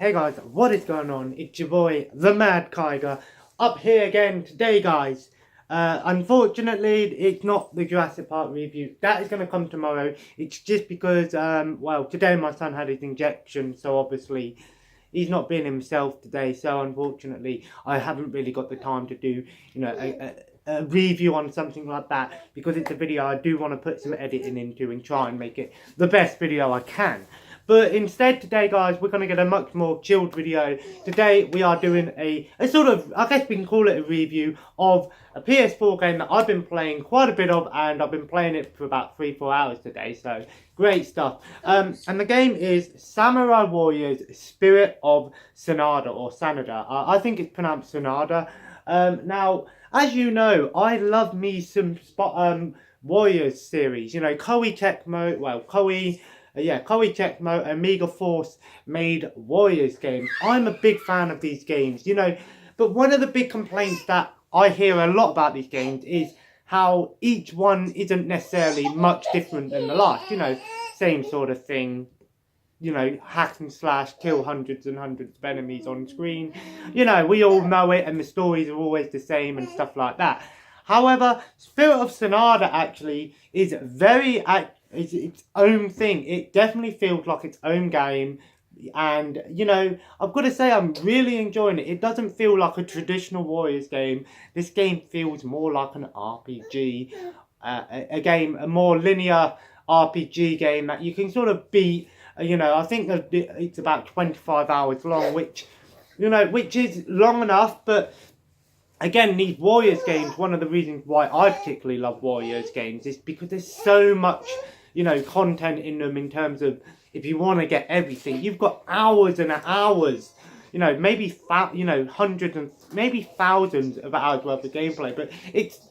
Hey guys, what is going on? It's your boy, TheMadKaiger, up here again today, guys. Unfortunately, it's not the Jurassic Park review. That is going to come tomorrow. It's just because, well, today my son had his injection, so obviously he's not being himself today. So unfortunately, I haven't really got the time to do, a review on something like that, because it's a video I do want to put some editing into and try and make it the best video I can. But instead today, guys, we're going to get a much more chilled video. Today we are doing a sort of, I guess we can call it a review of a PS4 game that I've been playing quite a bit of, and I've been playing it for about 3-4 hours today, so great stuff. And the game is Samurai Warriors Spirit of Sanada, or Sanada. I think it's pronounced Sanada. Now, as you know, I love me some Warriors series. You know, Koei Tecmo, Amiga Force made Warriors games. I'm a big fan of these games, but one of the big complaints that I hear a lot about these games is how each one isn't necessarily much different than the last, same sort of thing, hack and slash, kill hundreds and hundreds of enemies on screen, we all know it, and the stories are always the same and stuff like that. However, Spirit of Sanada actually is it's its own thing. It definitely feels like its own game, and I've got to say I'm really enjoying it. It doesn't feel like a traditional Warriors game. This game feels more like an RPG, a more linear RPG game that you can sort of beat. I think that it's about 25 hours long, which is long enough, but again, these Warriors games, one of the reasons why I particularly love Warriors games is because there's so much, content in them, in terms of, if you want to get everything, you've got hours and hours, maybe hundreds and maybe thousands of hours worth of gameplay. But it's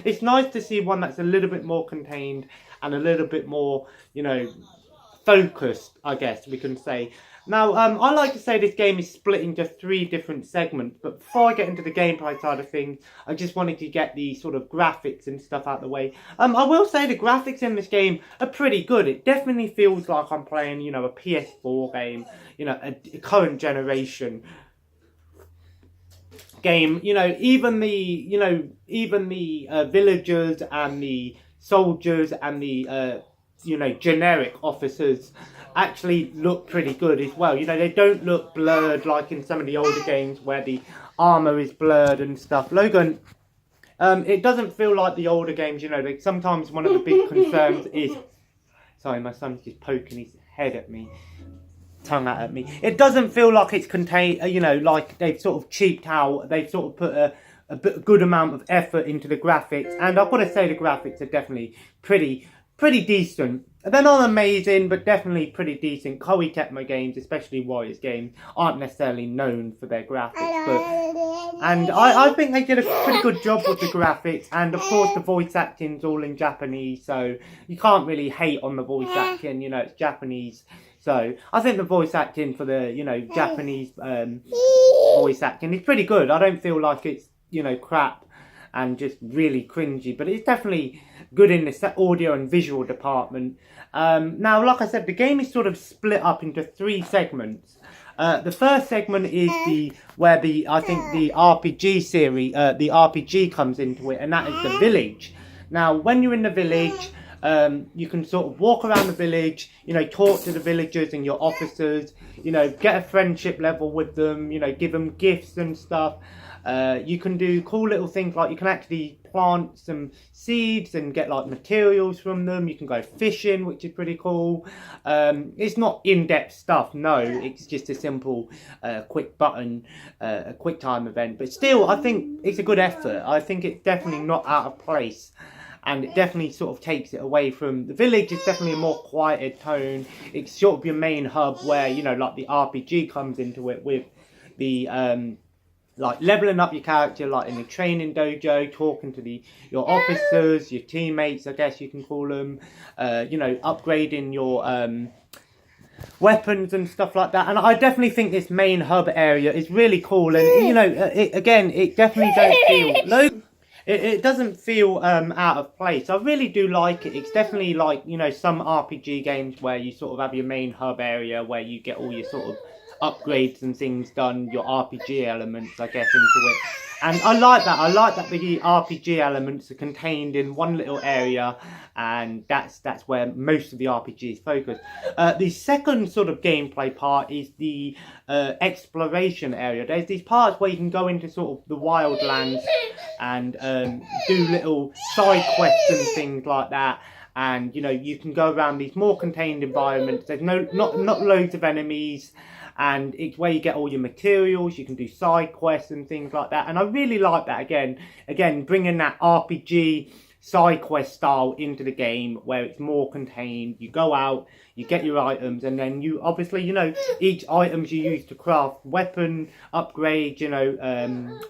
it's nice to see one that's a little bit more contained and a little bit more, focused, I guess we can say. Now, I like to say this game is split into 3 different segments, but before I get into the gameplay side of things, I just wanted to get the sort of graphics and stuff out of the way. I will say the graphics in this game are pretty good. It definitely feels like I'm playing, a PS4 game, a current generation game. Even the villagers and the soldiers and the generic officers actually look pretty good as well. They don't look blurred like in some of the older games where the armor is blurred and stuff. Logan, it doesn't feel like the older games. Sometimes one of the big concerns is, sorry, my son's just poking his head at me, tongue out at me. It doesn't feel like it's contained, like they've sort of cheaped out. They've sort of put a good amount of effort into the graphics, and I've got to say the graphics are definitely pretty decent. They're not amazing, but definitely pretty decent. Koei Tecmo games, especially Warriors games, aren't necessarily known for their graphics, and I think they did a pretty good job with the graphics. And of course the voice acting's all in Japanese, so you can't really hate on the voice acting, it's Japanese. So I think the voice acting for the, Japanese voice acting is pretty good. I don't feel like it's, crap and just really cringy, but it's definitely good in the audio and visual department. Now, like I said, the game is sort of split up into 3 segments. The first segment is where the RPG series, the RPG comes into it, and that is the village. Now, when you're in the village, you can sort of walk around the village, talk to the villagers and your officers, get a friendship level with them, give them gifts and stuff. You can do cool little things, like you can actually plant some seeds and get like materials from them. You can go fishing, which is pretty cool. It's not in-depth stuff, no, it's just a simple quick button, a quick time event, but still I think it's a good effort. I think it's definitely not out of place, and it definitely sort of takes it away from the village. It's definitely a more quieted tone. It's sort of your main hub where, like the RPG comes into it with the like leveling up your character, like in the training dojo, talking to your officers, your teammates, I guess you can call them, upgrading your weapons and stuff like that. And I definitely think this main hub area is really cool, and it definitely don't feel it doesn't feel out of place. I really do like it. It's definitely like, you know, some RPG games where you sort of have your main hub area where you get all your sort of upgrades and things done, your RPG elements, I guess, into it. And I like that. I like that the RPG elements are contained in one little area, and that's where most of the RPGs focus. The second sort of gameplay part is the exploration area. There's these parts where you can go into sort of the wildlands and do little side quests and things like that. And, you know, you can go around these more contained environments. There's not loads of enemies. And it's where you get all your materials. You can do side quests and things like that. And I really like that again, bringing that RPG side quest style into the game where it's more contained. You go out, you get your items, and then you obviously, you know, each items you use to craft weapon upgrade, you know,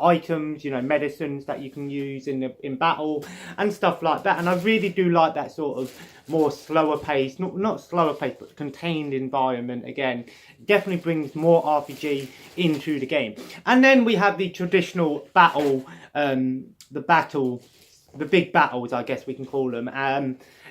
items, you know, medicines that you can use in battle and stuff like that. And I really do like that sort of more slower pace, not slower pace, but contained environment. Again, definitely brings more RPG into the game. And then we have the traditional battle, the big battles, I guess we can call them.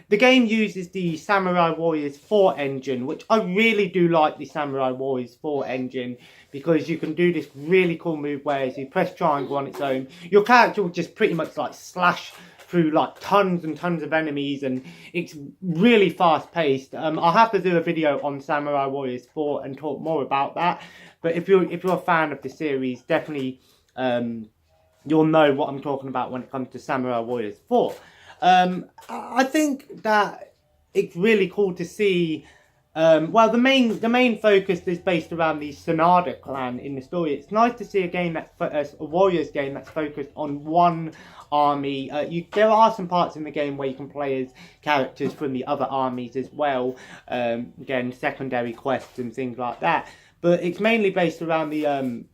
The game uses the Samurai Warriors 4 engine, which I really do like the Samurai Warriors 4 engine, because you can do this really cool move where if you press triangle on its own, your character will just pretty much like slash through like tons and tons of enemies, and it's really fast paced. I'll have to do a video on Samurai Warriors 4 and talk more about that. But if you're a fan of the series, definitely you'll know what I'm talking about when it comes to Samurai Warriors 4. I think that it's really cool to see. Well, the main focus is based around the Sanada clan in the story. It's nice to see a game that's a Warriors game that's focused on one army. There are some parts in the game where you can play as characters from the other armies as well. Again, secondary quests and things like that. But it's mainly based around the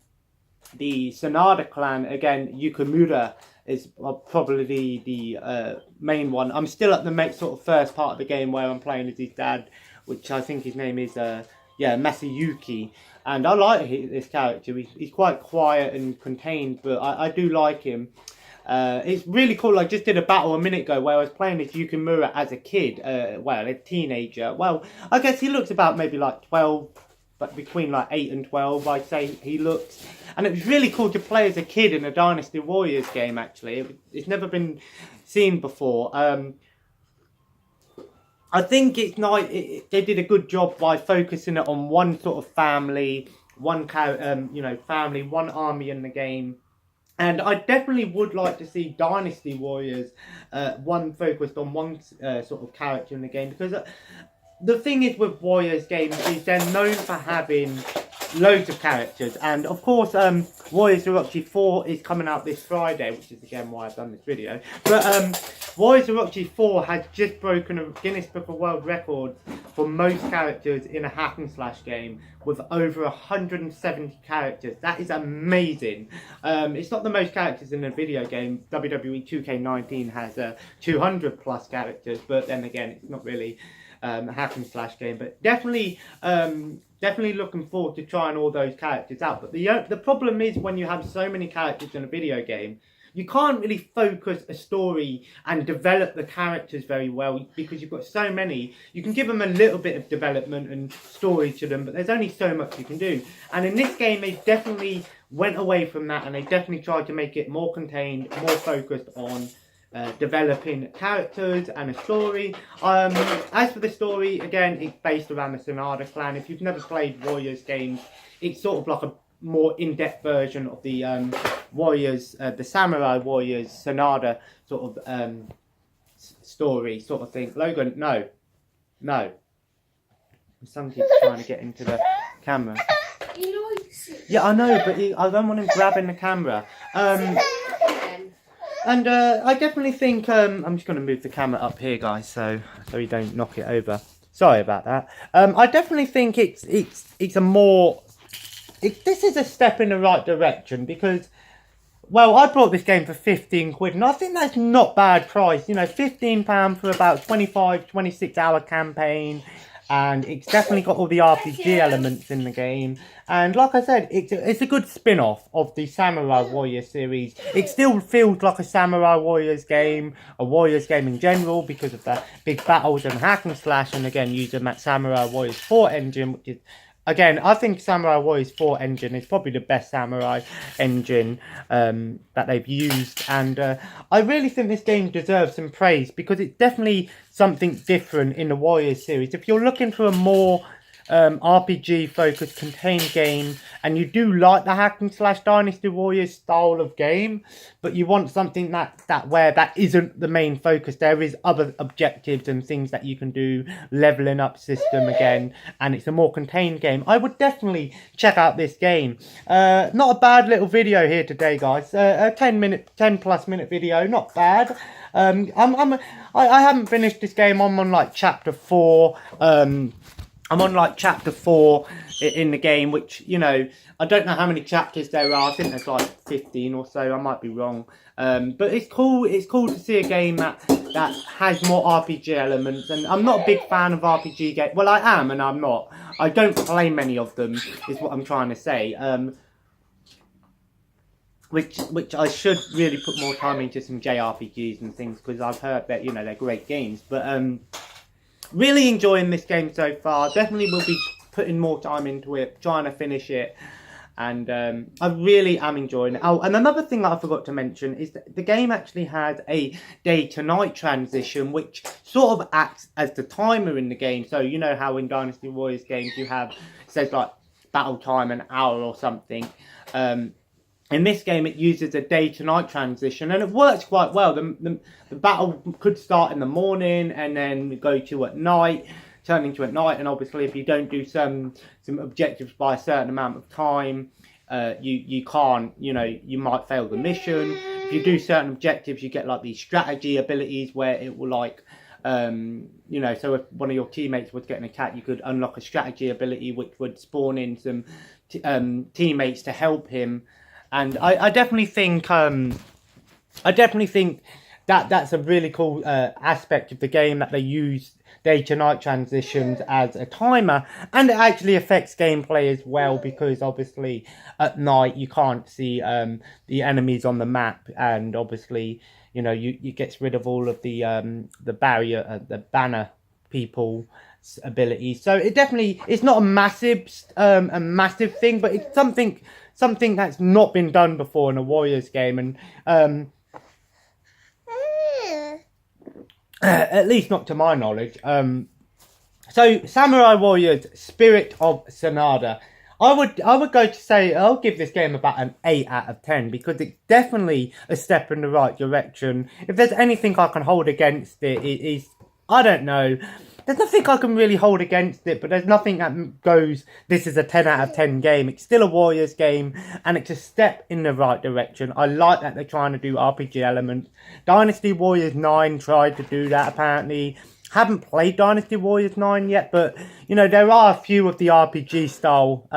Sanada clan. Again, Yukimura is probably the main one. I'm still at the sort of first part of the game where I'm playing as his dad, which I think his name is Masayuki. And I like this character. He's quite quiet and contained, but I do like him. It's really cool. I just did a battle a minute ago where I was playing as Yukimura as a kid, a teenager. Well, I guess he looks about maybe like 12, but between like 8 and 12, I'd say he looks. And it was really cool to play as a kid in a Dynasty Warriors game, actually. It's never been seen before. I think it's nice. They did a good job by focusing it on one sort of family, family, one army in the game. And I definitely would like to see Dynasty Warriors, one focused on one sort of character in the game, because the thing is with Warriors games is they're known for having loads of characters. And of course, Warriors Orochi 4 is coming out this Friday, which is again why I've done this video. But Warriors Orochi 4 has just broken a Guinness Book of World Records for most characters in a hack and slash game, with over 170 characters. That is amazing. It's not the most characters in a video game. WWE 2K19 has 200 plus characters, but then again, it's not really a hack and slash game. But definitely looking forward to trying all those characters out. But the problem is when you have so many characters in a video game, you can't really focus a story and develop the characters very well, because you've got so many. You can give them a little bit of development and story to them, but there's only so much you can do. And in this game, they definitely went away from that, and they definitely tried to make it more contained, more focused on developing characters and a story. As for the story, again, it's based around the Sanada clan. If you've never played Warriors games, it's sort of like a more in-depth version of the Warriors, the Samurai Warriors Sanada sort of story sort of thing. Logan, no. Some keeps trying to get into the camera. Yeah, I know, but I don't want him grabbing the camera. And I definitely think I'm just going to move the camera up here, guys, so you don't knock it over. Sorry about that. I definitely think it's a more. This is a step in the right direction, because, well, I bought this game for 15 quid, and I think that's not bad price. You know, £15 for about 25, 26 hour campaign, and it's definitely got all the RPG elements in the game. And like I said, it's a good spin-off of the Samurai Warriors series. It still feels like a Samurai Warriors game, a Warriors game in general, because of the big battles and hack and slash, and again using that Samurai Warriors 4 engine, which is, again, I think Samurai Warriors 4 engine is probably the best Samurai engine that they've used. And I really think this game deserves some praise, because it's definitely something different in the Warriors series. If you're looking for a more RPG-focused contained game, and you do like the hack and slash Dynasty Warriors style of game, but you want something that isn't the main focus. There is other objectives and things that you can do, leveling up system again, and it's a more contained game. I would definitely check out this game. Not a bad little video here today, guys. A 10 plus minute video, not bad. I haven't finished this game. I'm on like chapter 4. I'm on like chapter 4 in the game, which, you know, I don't know how many chapters there are. I think there's like 15 or so. I might be wrong. But it's cool. It's cool to see a game that has more RPG elements. And I'm not a big fan of RPG games. Well, I am and I'm not. I don't play many of them, is what I'm trying to say. Which I should really put more time into some JRPGs and things, because I've heard that, you know, they're great games. But really enjoying this game so far. Definitely will be putting more time into it, trying to finish it. And I really am enjoying it. Oh, and another thing that I forgot to mention is that the game actually has a day to night transition, which sort of acts as the timer in the game. So you know how in Dynasty Warriors games you have, it says like battle time an hour or something. In this game, it uses a day-to-night transition, and it works quite well. The battle could start in the morning and then go to at night, turn into at night. And obviously, if you don't do some objectives by a certain amount of time, you can't, you know, you might fail the mission. If you do certain objectives, you get like these strategy abilities where it will like, you know, so if one of your teammates was getting attacked, you could unlock a strategy ability which would spawn in some teammates to help him. And I definitely think that that's a really cool aspect of the game, that they use day to night transitions as a timer, and it actually affects gameplay as well, because obviously at night you can't see the enemies on the map, and obviously, you know, you gets rid of all of the barrier, the banner people abilities. So it definitely, it's not a massive thing, but it's something that's not been done before in a Warriors game, and at least not to my knowledge. So Samurai Warriors Spirit of Sanada, I would go to say I'll give this game about an 8 out of 10, because it's definitely a step in the right direction. If there's anything I can hold against it, it is, I don't know. There's nothing I can really hold against it, but there's nothing that goes, this is a 10 out of 10 game. It's still a Warriors game, and it's a step in the right direction. I like that they're trying to do RPG elements. Dynasty Warriors 9 tried to do that, apparently. Haven't played Dynasty Warriors 9 yet, but, you know, there are a few of the RPG style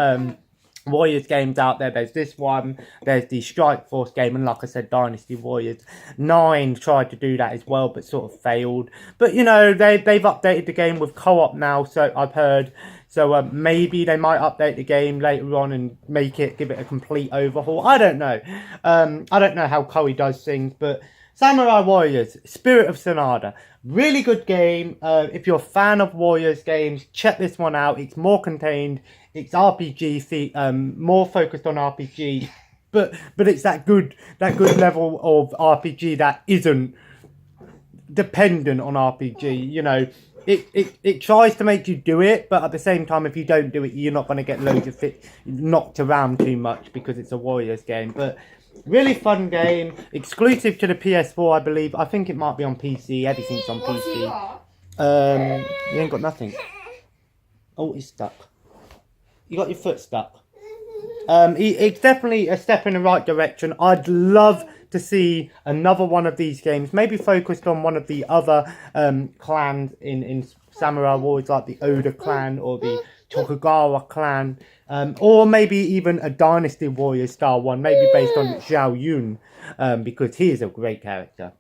Warriors games out there. There's this one, there's the Strike Force game, and like I said, Dynasty Warriors 9 tried to do that as well, but sort of failed. But, you know, they've updated the game with co-op now, so I've heard. So maybe they might update the game later on and give it a complete overhaul. I don't know. I don't know how Koei does things, but Samurai Warriors Spirit of Sanada, really good game. If you're a fan of Warriors games, check this one out. It's more contained. It's RPG, more focused on RPG, but it's that good level of RPG that isn't dependent on RPG. You know, it tries to make you do it, but at the same time, if you don't do it, you're not going to get loads of knocked around too much, because it's a Warriors game. But really fun game, exclusive to the PS4, I believe. I think it might be on PC. Everything's on PC. You ain't got nothing. Oh, it's stuck. You got your foot stuck. It's definitely a step in the right direction. I'd love to see another one of these games, maybe focused on one of the other clans in Samurai Warriors, like the Oda clan or the Tokugawa clan, or maybe even a Dynasty Warriors style one, maybe based on Zhao Yun, because he is a great character.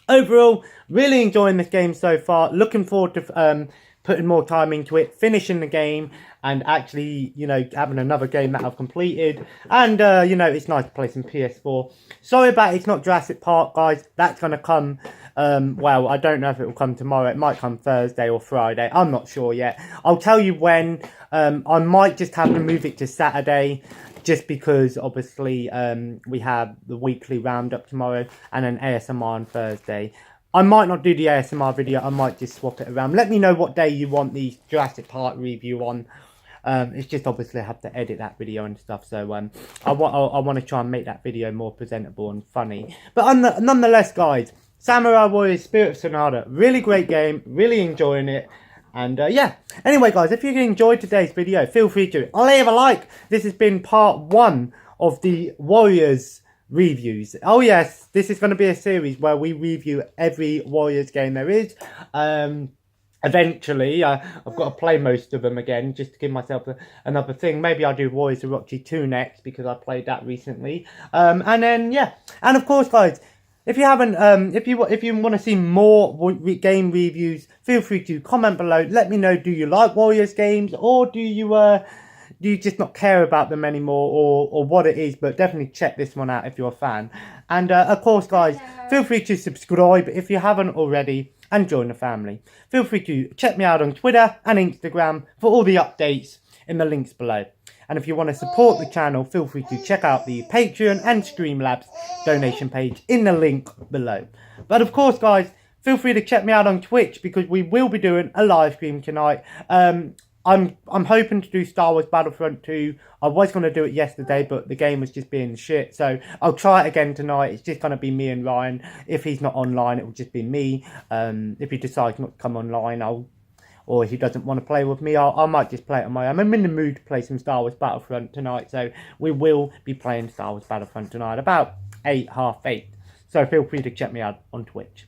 Overall, really enjoying this game so far. Looking forward to putting more time into it, finishing the game, and actually, you know, having another game that I've completed. And, you know, it's nice to play some PS4. Sorry about it's not Jurassic Park, guys. That's going to come, well, I don't know if it will come tomorrow. It might come Thursday or Friday. I'm not sure yet. I'll tell you when. I might just have to move it to Saturday, just because, obviously, we have the weekly roundup tomorrow and an ASMR on Thursday. I might not do the ASMR video. I might just swap it around. Let me know what day you want the Jurassic Park review on. It's just obviously I have to edit that video and stuff. So I want to try and make that video more presentable and funny. But nonetheless, guys, Samurai Warriors Spirit of Sanada. Really great game. Really enjoying it. And yeah. Anyway, guys, if you enjoyed today's video, feel free to leave a like. This has been part 1 of the Warriors reviews. Oh yes, this is going to be a series where we review every Warriors game there is. Eventually, I've got to play most of them again, just to give myself another thing. Maybe I'll do Warriors Orochi 2 next, because I played that recently. And then, yeah. And of course, guys, if you haven't, if you want to see more game reviews, feel free to comment below. Let me know, do you like Warriors games, or do you just not care about them anymore, or what it is? But definitely check this one out if you're a fan. And of course, guys, feel free to subscribe if you haven't already, and join the family. Feel free to check me out on Twitter and Instagram for all the updates in the links below. And if you want to support the channel, feel free to check out the Patreon and Streamlabs donation page in the link below. But of course, guys, feel free to check me out on Twitch, because we will be doing a live stream tonight. I'm hoping to do Star Wars Battlefront 2. I was going to do it yesterday, but the game was just being shit. So I'll try it again tonight. It's just going to be me and Ryan. If he's not online, it will just be me. If he decides not to come online, or if he doesn't want to play with me, I might just play it on my own. I'm in the mood to play some Star Wars Battlefront tonight. So we will be playing Star Wars Battlefront tonight about 8, half 8. So feel free to check me out on Twitch.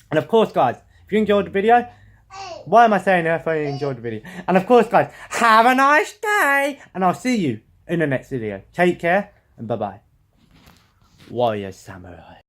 And of course, guys, if you enjoyed the video, why am I saying that if I enjoyed the video? And of course, guys, have a nice day. And I'll see you in the next video. Take care and bye-bye. Warriors Samurai.